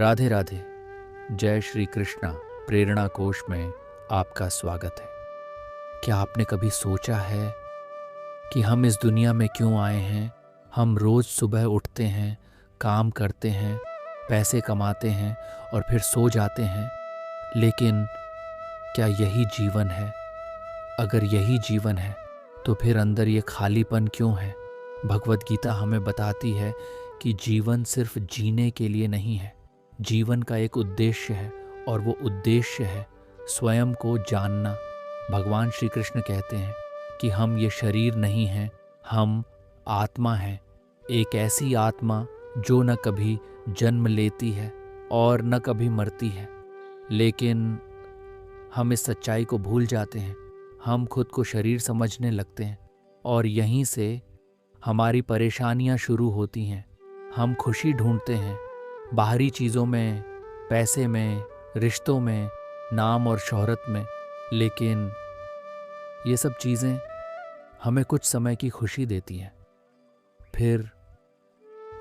राधे राधे। जय श्री कृष्णा प्रेरणा कोश में आपका स्वागत है। क्या आपने कभी सोचा है कि हम इस दुनिया में क्यों आए हैं? हम रोज़ सुबह उठते हैं, काम करते हैं, पैसे कमाते हैं और फिर सो जाते हैं। लेकिन क्या यही जीवन है? अगर यही जीवन है तो फिर अंदर ये खालीपन क्यों है? भगवत गीता हमें बताती है कि जीवन सिर्फ जीने के लिए नहीं है। जीवन का एक उद्देश्य है और वो उद्देश्य है स्वयं को जानना। भगवान श्री कृष्ण कहते हैं कि हम ये शरीर नहीं हैं, हम आत्मा हैं। एक ऐसी आत्मा जो न कभी जन्म लेती है और न कभी मरती है। लेकिन हम इस सच्चाई को भूल जाते हैं। हम खुद को शरीर समझने लगते हैं और यहीं से हमारी परेशानियां शुरू होती हैं। हम खुशी ढूंढते हैं बाहरी चीज़ों में, पैसे में, रिश्तों में, नाम और शोहरत में। लेकिन ये सब चीज़ें हमें कुछ समय की खुशी देती हैं, फिर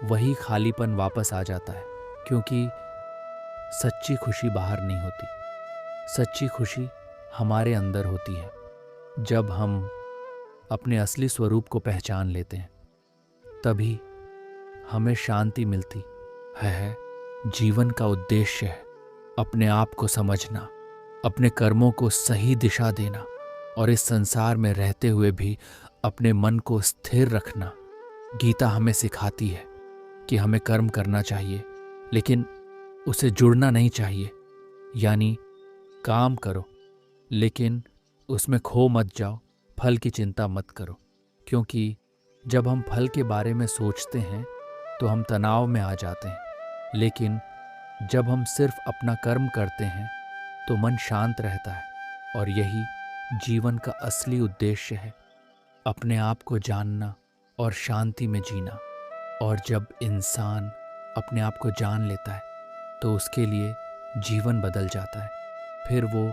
वही खालीपन वापस आ जाता है। क्योंकि सच्ची खुशी बाहर नहीं होती, सच्ची खुशी हमारे अंदर होती है। जब हम अपने असली स्वरूप को पहचान लेते हैं तभी हमें शांति मिलती है। जीवन का उद्देश्य है अपने आप को समझना, अपने कर्मों को सही दिशा देना और इस संसार में रहते हुए भी अपने मन को स्थिर रखना। गीता हमें सिखाती है कि हमें कर्म करना चाहिए लेकिन उसे जुड़ना नहीं चाहिए। यानी काम करो लेकिन उसमें खो मत जाओ, फल की चिंता मत करो। क्योंकि जब हम फल के बारे में सोचते हैं तो हम तनाव में आ जाते हैं। लेकिन जब हम सिर्फ अपना कर्म करते हैं तो मन शांत रहता है। और यही जीवन का असली उद्देश्य है, अपने आप को जानना और शांति में जीना। और जब इंसान अपने आप को जान लेता है तो उसके लिए जीवन बदल जाता है। फिर वो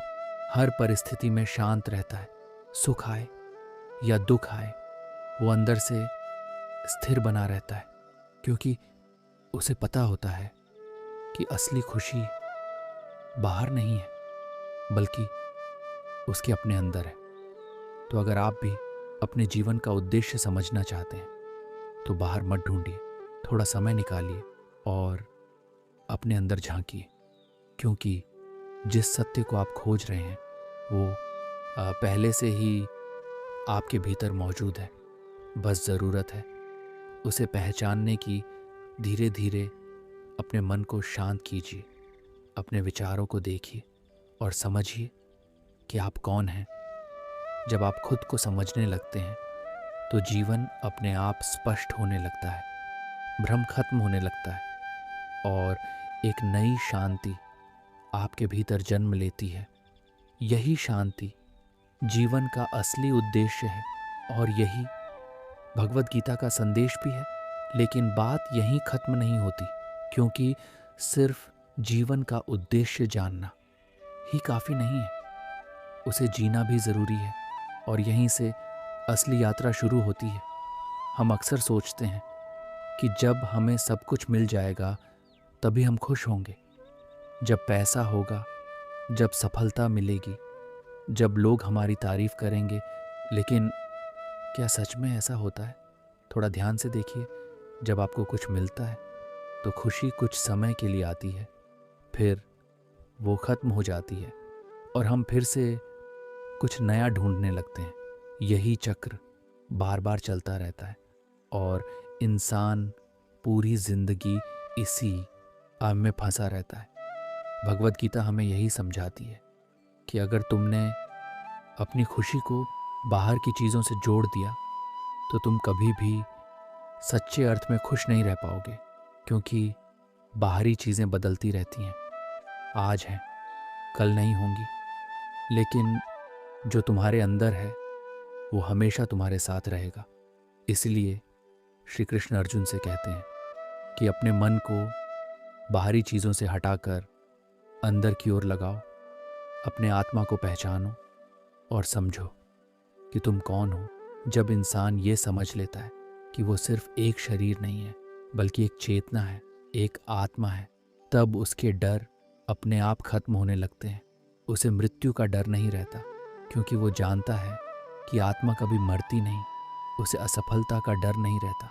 हर परिस्थिति में शांत रहता है। सुख आए या दुख आए, वो अंदर से स्थिर बना रहता है। क्योंकि उसे पता होता है कि असली खुशी बाहर नहीं है बल्कि उसके अपने अंदर है। तो अगर आप भी अपने जीवन का उद्देश्य समझना चाहते हैं तो बाहर मत ढूंढिए, थोड़ा समय निकालिए और अपने अंदर झांकिए। क्योंकि जिस सत्य को आप खोज रहे हैं वो पहले से ही आपके भीतर मौजूद है। बस ज़रूरत है उसे पहचानने की। धीरे धीरे अपने मन को शांत कीजिए, अपने विचारों को देखिए और समझिए कि आप कौन हैं। जब आप खुद को समझने लगते हैं तो जीवन अपने आप स्पष्ट होने लगता है, भ्रम खत्म होने लगता है और एक नई शांति आपके भीतर जन्म लेती है। यही शांति जीवन का असली उद्देश्य है और यही भगवत गीता का संदेश भी है। लेकिन बात यहीं खत्म नहीं होती, क्योंकि सिर्फ जीवन का उद्देश्य जानना ही काफ़ी नहीं है, उसे जीना भी ज़रूरी है। और यहीं से असली यात्रा शुरू होती है। हम अक्सर सोचते हैं कि जब हमें सब कुछ मिल जाएगा तभी हम खुश होंगे, जब पैसा होगा, जब सफलता मिलेगी, जब लोग हमारी तारीफ करेंगे। लेकिन क्या सच में ऐसा होता है? थोड़ा ध्यान से देखिए। जब आपको कुछ मिलता है तो खुशी कुछ समय के लिए आती है, फिर वो ख़त्म हो जाती है और हम फिर से कुछ नया ढूंढने लगते हैं। यही चक्र बार बार चलता रहता है और इंसान पूरी जिंदगी इसी आग में फंसा रहता है। भगवत गीता हमें यही समझाती है कि अगर तुमने अपनी खुशी को बाहर की चीज़ों से जोड़ दिया तो तुम कभी भी सच्चे अर्थ में खुश नहीं रह पाओगे। क्योंकि बाहरी चीज़ें बदलती रहती हैं, आज हैं कल नहीं होंगी। लेकिन जो तुम्हारे अंदर है वो हमेशा तुम्हारे साथ रहेगा। इसलिए श्री कृष्ण अर्जुन से कहते हैं कि अपने मन को बाहरी चीज़ों से हटाकर अंदर की ओर लगाओ, अपने आत्मा को पहचानो और समझो कि तुम कौन हो। जब इंसान ये समझ लेता है कि वो सिर्फ एक शरीर नहीं है बल्कि एक चेतना है, एक आत्मा है, तब उसके डर अपने आप खत्म होने लगते हैं। उसे मृत्यु का डर नहीं रहता, क्योंकि वो जानता है कि आत्मा कभी मरती नहीं। उसे असफलता का डर नहीं रहता,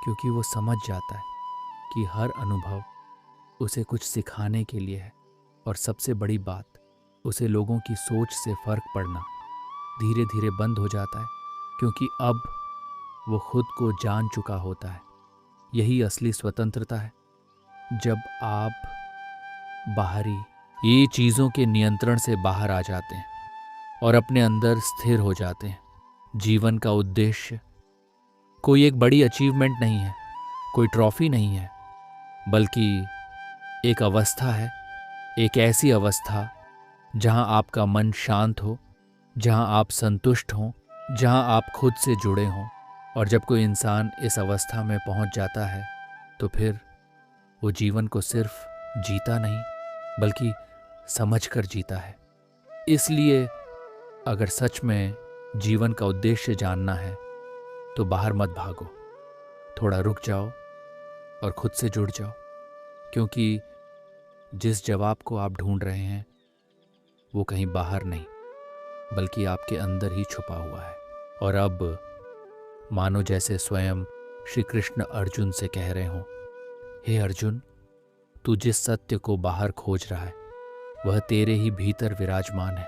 क्योंकि वो समझ जाता है कि हर अनुभव उसे कुछ सिखाने के लिए है। और सबसे बड़ी बात, उसे लोगों की सोच से फर्क पड़ना धीरे धीरे बंद हो जाता है, क्योंकि अब वो खुद को जान चुका होता है। यही असली स्वतंत्रता है, जब आप बाहरी ये चीज़ों के नियंत्रण से बाहर आ जाते हैं और अपने अंदर स्थिर हो जाते हैं। जीवन का उद्देश्य कोई एक बड़ी अचीवमेंट नहीं है, कोई ट्रॉफी नहीं है, बल्कि एक अवस्था है। एक ऐसी अवस्था जहां आपका मन शांत हो, जहां आप संतुष्ट हों, जहां आप खुद से जुड़े हों। और जब कोई इंसान इस अवस्था में पहुंच जाता है, तो फिर वो जीवन को सिर्फ जीता नहीं, बल्कि समझकर जीता है। इसलिए अगर सच में जीवन का उद्देश्य जानना है, तो बाहर मत भागो, थोड़ा रुक जाओ और खुद से जुड़ जाओ, क्योंकि जिस जवाब को आप ढूंढ रहे हैं वो कहीं बाहर नहीं, बल्कि आपके अंदर ही छुपा हुआ है। और अब मानो जैसे स्वयं श्री कृष्ण अर्जुन से कह रहे हों, हे अर्जुन, तू जिस सत्य को बाहर खोज रहा है वह तेरे ही भीतर विराजमान है।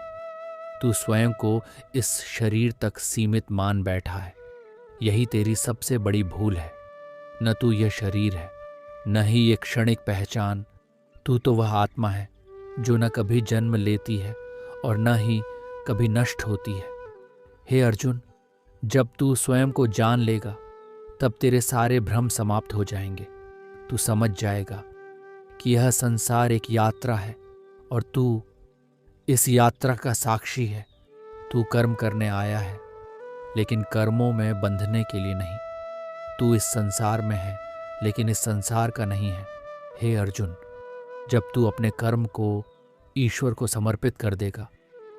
तू स्वयं को इस शरीर तक सीमित मान बैठा है। यही तेरी सबसे बड़ी भूल है। न तू यह शरीर है, न ही ये क्षणिक पहचान। तू तो वह आत्मा है जो न कभी जन्म लेती है और न ही कभी नष्ट होती है। हे अर्जुन, जब तू स्वयं को जान लेगा, तब तेरे सारे भ्रम समाप्त हो जाएंगे। तू समझ जाएगा कि यह संसार एक यात्रा है और तू इस यात्रा का साक्षी है। तू कर्म करने आया है, लेकिन कर्मों में बंधने के लिए नहीं। तू इस संसार में है, लेकिन इस संसार का नहीं है। हे अर्जुन, जब तू अपने कर्म को ईश्वर को समर्पित कर देगा,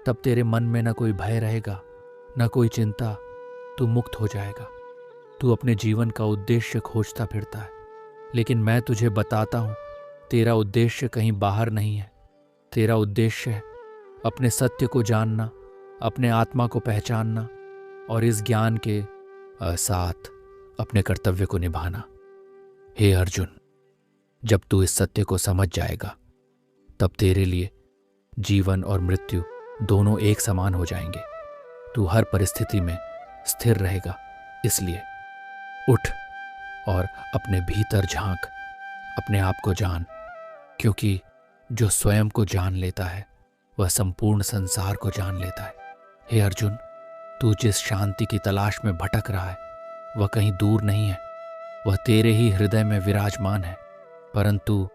तब तेरे मन में न कोई भय रहेगा, न कोई चिंता। तू मुक्त हो जाएगा। तू अपने जीवन का उद्देश्य खोजता फिरता है, लेकिन मैं तुझे बताता हूं, तेरा उद्देश्य कहीं बाहर नहीं है। तेरा उद्देश्य है अपने सत्य को जानना, अपने आत्मा को पहचानना और इस ज्ञान के साथ अपने कर्तव्य को निभाना। हे अर्जुन, जब तू इस सत्य को समझ जाएगा, तब तेरे लिए जीवन और मृत्यु दोनों एक समान हो जाएंगे। तू हर परिस्थिति में स्थिर रहेगा। इसलिए उठ और अपने भीतर झांक, अपने आप को जान, क्योंकि जो स्वयं को जान लेता है वह संपूर्ण संसार को जान लेता है। हे अर्जुन, तू जिस शांति की तलाश में भटक रहा है वह कहीं दूर नहीं है, वह तेरे ही हृदय में विराजमान है। परंतु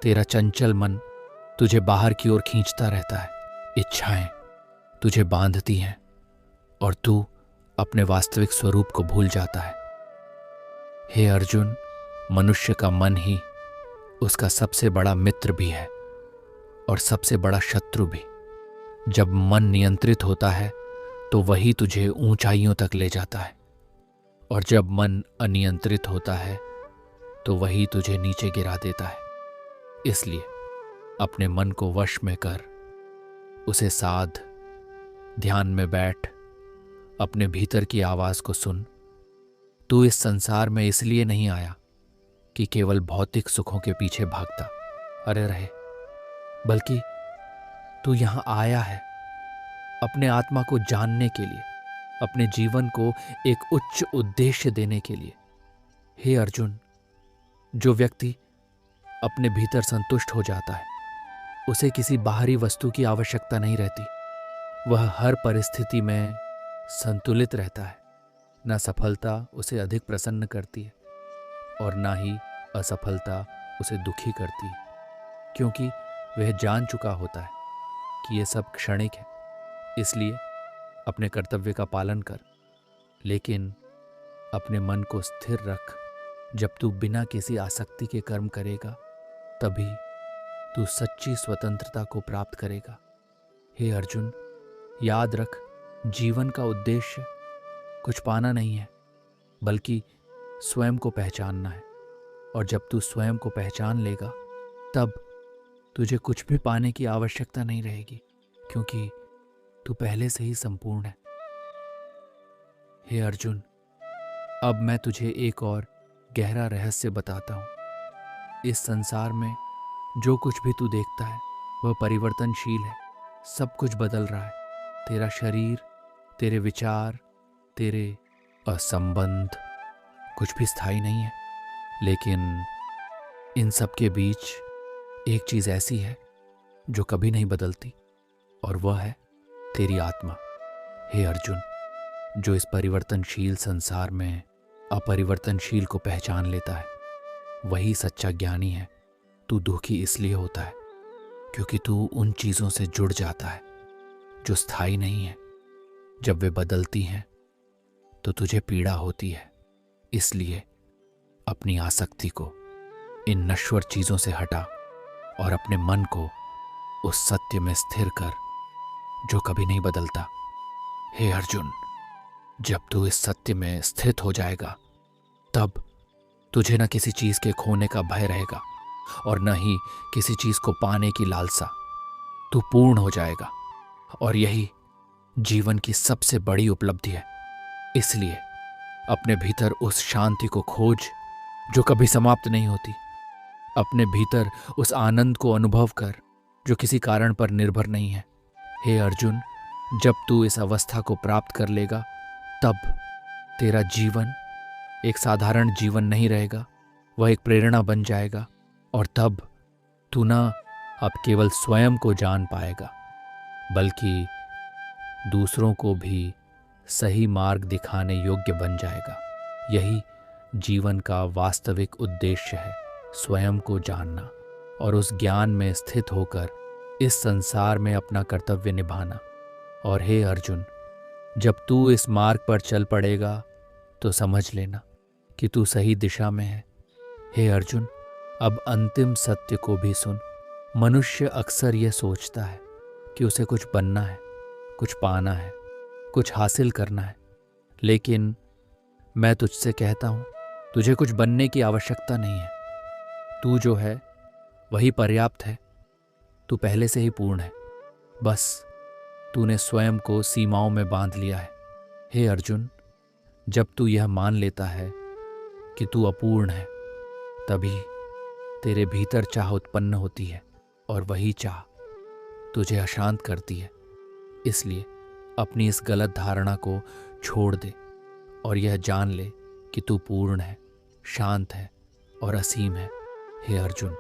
तेरा चंचल मन तुझे बाहर की ओर खींचता रहता है। इच्छाएं तुझे बांधती हैं और तू अपने वास्तविक स्वरूप को भूल जाता है। हे अर्जुन, मनुष्य का मन ही उसका सबसे बड़ा मित्र भी है और सबसे बड़ा शत्रु भी। जब मन नियंत्रित होता है तो वही तुझे ऊंचाइयों तक ले जाता है, और जब मन अनियंत्रित होता है तो वही तुझे नीचे गिरा देता है। इसलिए अपने मन को वश में कर, उसे साध, ध्यान में बैठ, अपने भीतर की आवाज को सुन। तू इस संसार में इसलिए नहीं आया कि केवल भौतिक सुखों के पीछे भागता अरे रहे, बल्कि तू यहां आया है अपने आत्मा को जानने के लिए, अपने जीवन को एक उच्च उद्देश्य देने के लिए। हे अर्जुन, जो व्यक्ति अपने भीतर संतुष्ट हो जाता है, उसे किसी बाहरी वस्तु की आवश्यकता नहीं रहती। वह हर परिस्थिति में संतुलित रहता है। न सफलता उसे अधिक प्रसन्न करती है और न ही असफलता उसे दुखी करती है, क्योंकि वह जान चुका होता है कि यह सब क्षणिक है। इसलिए अपने कर्तव्य का पालन कर, लेकिन अपने मन को स्थिर रख। जब तू बिना किसी आसक्ति के कर्म करेगा, तभी तू सच्ची स्वतंत्रता को प्राप्त करेगा। हे अर्जुन, याद रख, जीवन का उद्देश्य कुछ पाना नहीं है, बल्कि स्वयं को पहचानना है। और जब तू स्वयं को पहचान लेगा, तब तुझे कुछ भी पाने की आवश्यकता नहीं रहेगी, क्योंकि तू पहले से ही संपूर्ण है। हे अर्जुन, अब मैं तुझे एक और गहरा रहस्य बताता हूं। इस संसार में जो कुछ भी तू देखता है वह परिवर्तनशील है। सब कुछ बदल रहा है। तेरा शरीर, तेरे विचार, तेरे असंबंध, कुछ भी स्थायी नहीं है। लेकिन इन सब के बीच एक चीज ऐसी है जो कभी नहीं बदलती, और वह है तेरी आत्मा। हे अर्जुन, जो इस परिवर्तनशील संसार में अपरिवर्तनशील को पहचान लेता है वही सच्चा ज्ञानी है। तू दुखी इसलिए होता है क्योंकि तू उन चीजों से जुड़ जाता है जो स्थायी नहीं है। जब वे बदलती हैं तो तुझे पीड़ा होती है। इसलिए अपनी आसक्ति को इन नश्वर चीजों से हटा और अपने मन को उस सत्य में स्थिर कर जो कभी नहीं बदलता। हे अर्जुन, जब तू इस सत्य में स्थित हो जाएगा तब तुझे न किसी चीज के खोने का भय रहेगा और न ही किसी चीज को पाने की लालसा। तू पूर्ण हो जाएगा और यही जीवन की सबसे बड़ी उपलब्धि है। इसलिए अपने भीतर उस शांति को खोज जो कभी समाप्त नहीं होती। अपने भीतर उस आनंद को अनुभव कर जो किसी कारण पर निर्भर नहीं है। हे अर्जुन, जब तू इस अवस्था को प्राप्त कर लेगा तब तेरा जीवन एक साधारण जीवन नहीं रहेगा, वह एक प्रेरणा बन जाएगा। और तब तू ना अब केवल स्वयं को जान पाएगा बल्कि दूसरों को भी सही मार्ग दिखाने योग्य बन जाएगा। यही जीवन का वास्तविक उद्देश्य है, स्वयं को जानना और उस ज्ञान में स्थित होकर इस संसार में अपना कर्तव्य निभाना। और हे अर्जुन, जब तू इस मार्ग पर चल पड़ेगा तो समझ लेना कि तू सही दिशा में है। हे अर्जुन, अब अंतिम सत्य को भी सुन। मनुष्य अक्सर यह सोचता है कि उसे कुछ बनना है, कुछ पाना है, कुछ हासिल करना है। लेकिन मैं तुझसे कहता हूं, तुझे कुछ बनने की आवश्यकता नहीं है। तू जो है वही पर्याप्त है। तू पहले से ही पूर्ण है। बस तूने स्वयं को सीमाओं में बांध लिया है। हे अर्जुन, जब तू यह मान लेता है कि तू अपूर्ण है तभी तेरे भीतर चाह उत्पन्न होती है और वही चाह तुझे अशांत करती है। इसलिए अपनी इस गलत धारणा को छोड़ दे और यह जान ले कि तू पूर्ण है, शांत है और असीम है। हे अर्जुन,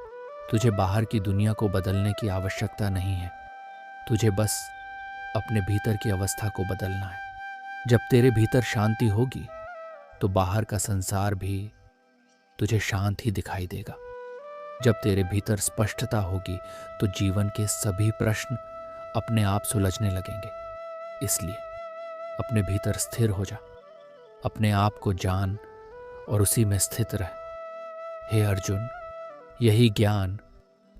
तुझे बाहर की दुनिया को बदलने की आवश्यकता नहीं है। तुझे बस अपने भीतर की अवस्था को बदलना है। जब तेरे भीतर शांति होगी तो बाहर का संसार भी तुझे शांत ही दिखाई देगा। जब तेरे भीतर स्पष्टता होगी तो जीवन के सभी प्रश्न अपने आप सुलझने लगेंगे। इसलिए अपने भीतर स्थिर हो जा, अपने आप को जान और उसी में स्थित रह। हे अर्जुन, यही ज्ञान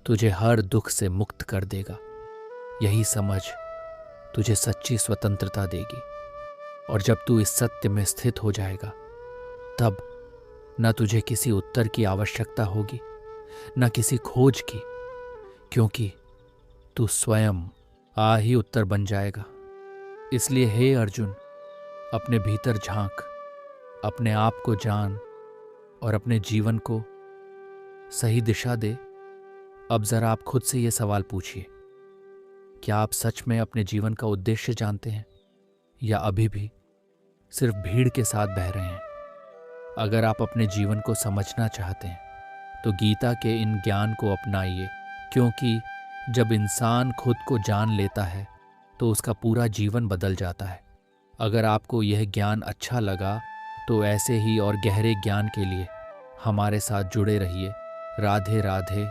तुझे हर दुख से मुक्त कर देगा। यही समझ तुझे सच्ची स्वतंत्रता देगी। और जब तू इस सत्य में स्थित हो जाएगा तब न तुझे किसी उत्तर की आवश्यकता होगी, न किसी खोज की, क्योंकि तू स्वयं ही उत्तर बन जाएगा। इसलिए हे अर्जुन, अपने भीतर झांक, अपने आप को जान और अपने जीवन को सही दिशा दे। अब जरा आप खुद से ये सवाल पूछिए, क्या आप सच में अपने जीवन का उद्देश्य जानते हैं या अभी भी सिर्फ भीड़ के साथ बह रहे हैं? अगर आप अपने जीवन को समझना चाहते हैं तो गीता के इन ज्ञान को अपनाइए, क्योंकि जब इंसान खुद को जान लेता है तो उसका पूरा जीवन बदल जाता है। अगर आपको यह ज्ञान अच्छा लगा तो ऐसे ही और गहरे ज्ञान के लिए हमारे साथ जुड़े रहिए। राधे राधे।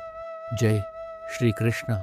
जय श्री कृष्ण।